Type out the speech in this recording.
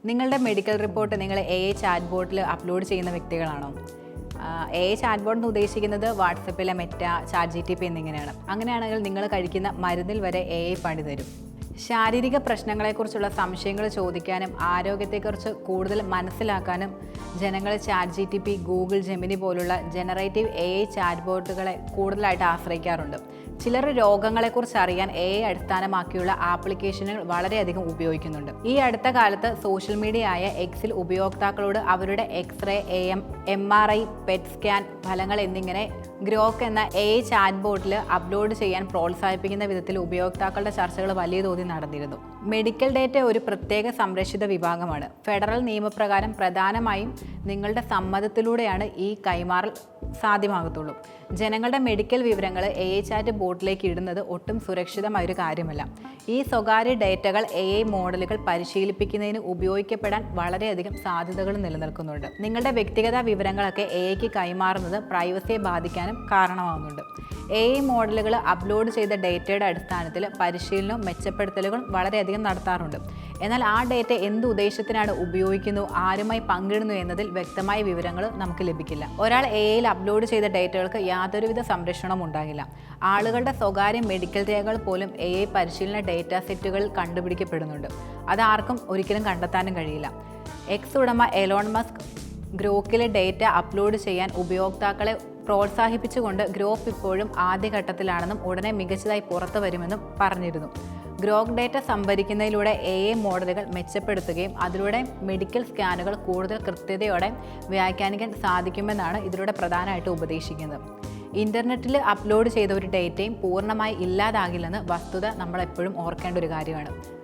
നിങ്ങളുടെ medical report നിങ്ങൾ AI chat ബോട്ടിൽ upload ചെയ്യുന്ന വ്യക്തികളാണോ? AI ചാറ്റ് ബോട്ട് എന്ന് ഉദ്ദേശിക്കുന്നത് വാട്സപ്പിലെ മെറ്റ, ChatGPT എന്നിങ്ങനെയാണ്. അങ്ങനെയാണെങ്കിൽ നിങ്ങൾ കഴിക്കുന്ന മരുന്നിൽ വരെ AI പണി തരും. ശാരീരിക പ്രശ്നങ്ങളെക്കുറിച്ചുള്ള സംശയങ്ങൾ ചോദിക്കാനും ആരോഗ്യത്തെക്കുറിച്ച് കൂടുതൽ മനസ്സിലാക്കാനും ജനങ്ങൾ ChatGPT, ഗൂഗിൾ ജെമിനി പോലുള്ള ജനറേറ്റീവ് AI ചാറ്റ് ബോട്ടുകളെ കൂടുതലായിട്ട് ആശ്രയിക്കാറുണ്ട്. ചിലർ രോഗങ്ങളെക്കുറിച്ച് അറിയാൻ AI അടിസ്ഥാനമാക്കിയുള്ള ആപ്ലിക്കേഷനുകൾ വളരെയധികം ഉപയോഗിക്കുന്നുണ്ട്. ഈ അടുത്ത കാലത്ത് സോഷ്യൽ മീഡിയ ആയ എക്സിൽ ഉപയോക്താക്കളോട് അവരുടെ എക്സ്റേ, MRI, പെറ്റ് സ്കാൻ ഫലങ്ങൾ എന്നിങ്ങനെ ഗ്രോക്ക് എന്ന AI ചാറ്റ് ബോട്ടിൽ അപ്ലോഡ് ചെയ്യാൻ പ്രോത്സാഹിപ്പിക്കുന്ന വിധത്തിൽ ഉപയോക്താക്കളുടെ ചർച്ചകൾ വലിയ തോതിൽ നടന്നിരുന്നു. മെഡിക്കൽ ഡേറ്റ ഒരു പ്രത്യേക സംരക്ഷിത വിഭാഗമാണ്. ഫെഡറൽ നിയമപ്രകാരം പ്രധാനമായും നിങ്ങളുടെ സമ്മതത്തിലൂടെയാണ് ഈ കൈമാറൽ സാധ്യമാകത്തുള്ളൂ. ജനങ്ങളുടെ മെഡിക്കൽ വിവരങ്ങൾ AI ചാറ്റ് ബോട്ടിലേക്ക് ഇടുന്നത് ഒട്ടും സുരക്ഷിതമായൊരു കാര്യമല്ല. ഈ സ്വകാര്യ ഡേറ്റകൾ AI മോഡലുകൾ പരിശീലിപ്പിക്കുന്നതിന് ഉപയോഗിക്കപ്പെടാൻ വളരെയധികം സാധ്യതകൾ നിലനിൽക്കുന്നുണ്ട്. നിങ്ങളുടെ വ്യക്തിഗത വിവരങ്ങളൊക്കെ AIക്ക് കൈമാറുന്നത് പ്രൈവസിയെ ബാധിക്കാനും കാരണമാകുന്നുണ്ട്. AI മോഡലുകൾ അപ്ലോഡ് ചെയ്ത ഡേറ്റയുടെ അടിസ്ഥാനത്തിൽ പരിശീലനവും മെച്ചപ്പെടുത്തലുകളും വളരെയധികം നടത്താറുണ്ട്. എന്നാൽ ആ ഡേറ്റ എന്ത് ഉദ്ദേശത്തിനാണ് ഉപയോഗിക്കുന്നു, ആരുമായി പങ്കിടുന്നു എന്നതിൽ വ്യക്തമായ വിവരങ്ങൾ നമുക്ക് ലഭിക്കില്ല. ഒരാൾ AIയിൽ അപ്ലോഡ് ചെയ്ത ഡേറ്റകൾക്ക് യാതൊരുവിധ സംരക്ഷണവും ഉണ്ടാകില്ല. ആളുകളുടെ സ്വകാര്യ മെഡിക്കൽ രേഖകൾ പോലും AI പരിശീലന ഡേറ്റ സെറ്റുകളിൽ കണ്ടുപിടിക്കപ്പെടുന്നുണ്ട്. അത് ആർക്കും ഒരിക്കലും കണ്ടെത്താനും കഴിയില്ല. എക്സ് ഉടമ എലോൺ മസ്ക് ഗ്രോക്കിലെ ഡേറ്റ അപ്ലോഡ് ചെയ്യാൻ ഉപയോക്താക്കളെ പ്രോത്സാഹിപ്പിച്ചുകൊണ്ട് ഗ്രോക്ക് ഇപ്പോഴും ആദ്യഘട്ടത്തിലാണെന്നും ഉടനെ മികച്ചതായി പുറത്തു വരുമെന്നും പറഞ്ഞിരുന്നു. ഗ്രോക്ക് ഡേറ്റ സംഭരിക്കുന്നതിലൂടെ AI മോഡലുകൾ മെച്ചപ്പെടുത്തുകയും അതിലൂടെ മെഡിക്കൽ സ്കാനുകൾ കൂടുതൽ കൃത്യതയോടെ വ്യാഖ്യാനിക്കാൻ സാധിക്കുമെന്നാണ് ഇതിലൂടെ പ്രധാനമായിട്ട് ഉപദേശിക്കുന്നത്. ഇൻ്റർനെറ്റിൽ അപ്ലോഡ് ചെയ്ത ഒരു ഡേറ്റയും പൂർണ്ണമായി ഇല്ലാതാകില്ലെന്ന് വസ്തുത നമ്മൾ എപ്പോഴും ഓർക്കേണ്ട ഒരു കാര്യമാണ്.